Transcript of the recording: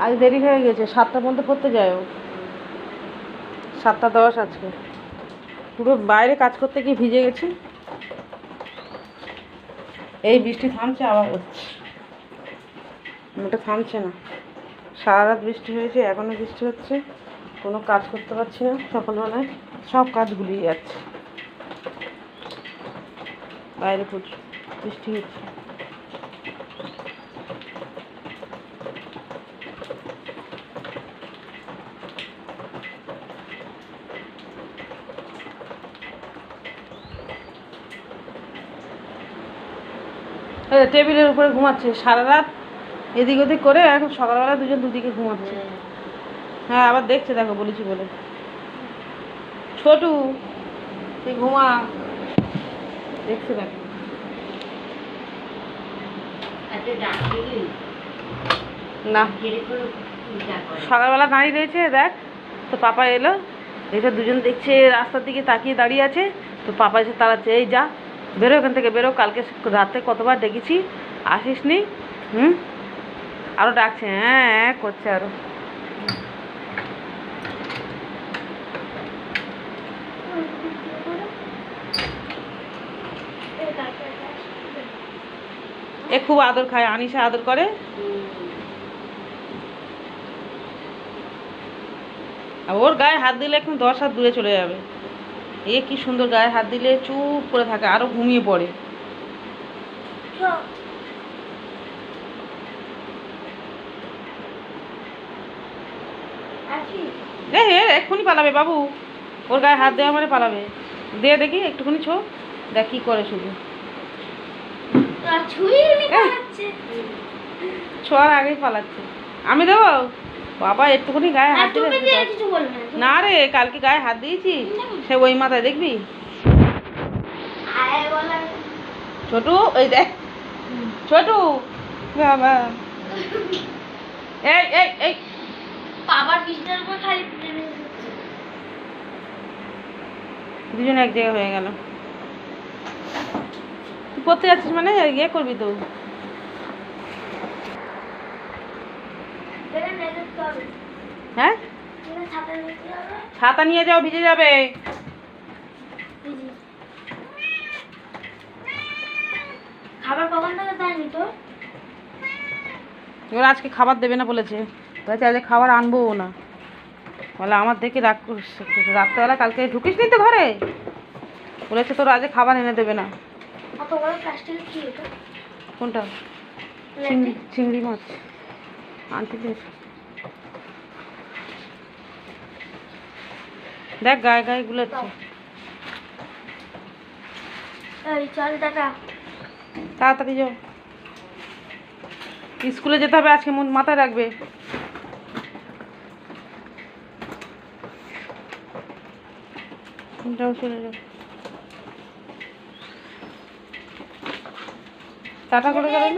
আজ দেরি হয়ে গেছে, 7টার মধ্যে পড়তে যায় ও। 7:10 আজকে। পুরো বাইরে কাজ করতে গিয়ে ভিজে গেছি। এই বৃষ্টি থামছে, আবার হচ্ছে, ওটা থামছে না। সারা রাত বৃষ্টি হয়েছে, এখনও বৃষ্টি হচ্ছে। কোনো কাজ করতে পারছি না। সকালবেলায় সব কাজ গুলিয়ে যাচ্ছে। বাইরে প্রচুর বৃষ্টি হচ্ছে। টেবিলের উপরে ঘুমাচ্ছে সারা রাত, এদিক ওদিক করে এখন সকালবেলা দুজন দুদিকে ঘুমাচ্ছে। হ্যাঁ, আবার দেখছে, দেখো বলেছি বলে। ছোটু তুই ঘুমা, দেখছে দেখো। না, সকালবেলা দাঁড়িয়ে রয়েছে, দেখ তো পাপা এলো, এসে দুজন দেখছে, রাস্তার দিকে তাকিয়ে দাঁড়িয়ে আছে। তো পাপা এসে তাড়াচ্ছে, এই যা বেরো এখান থেকে, বেরো, কালকে রাতে কতবার ডেকেছি আসিস নি। আরও ডাকছে, হ্যাঁ হ্যাঁ করছে আরো। এ খুব আদর খায়, আনিশা আদর করে। আর ওর গায়ে হাত দিলে এখন 10 হাত দূরে চলে যাবে। এ কি সুন্দর, গায়ে হাত দিলে চুপ করে থাকে, আরো ঘুমিয়ে পড়ে। এক্ষুনি পালাবে বাবু, ওর গায়ে হাত দেওয়া মানে পালাবে। দে দেখি একটুখানি ছো, দেখ কি করে শুধু। ছোঁয়ার আগেই পালাচ্ছে। আমি দেবো বাবা, একটুখানি গায়ে হাত দিলে। না রে, কালকে গায়ে হাত দিয়েছি, সে ওই মাথায় দেখবি। ছোটু ওই দেখ, ছোটু বাবা, এই এই এই বাবার বিছানার উপর খালি দুজন এক জায়গায় হয়ে গেল। তুই পড়তে যাচ্ছিস মানে ইয়ে করবি তো। হ্যাঁ, ছাতা নিয়ে যাও, ভিজে যাবে। খাবার কখন থেকে দেয়নি তো? এবার আজকে খাবার দেবে না বলেছে, বলেছে আজকে খাবার আনবো না, বলে আমার দেখে রাগ করছে। রাত্রেবেলা কালকে ঢুকিস নি তো ঘরে, বলেছে তোর আজকে খাবার এনে দেবে না। কোনটা? চিংড়ি মাছ আনতে দিয়েছে। দেখ গায়ে গায়ে গুলোচ্ছে। তাড়াতাড়ি যাও, স্কুলে যেতে হবে আজকে, মাথায় রাখবে। যাও, চলে যাও, টাটা করে গেলেন।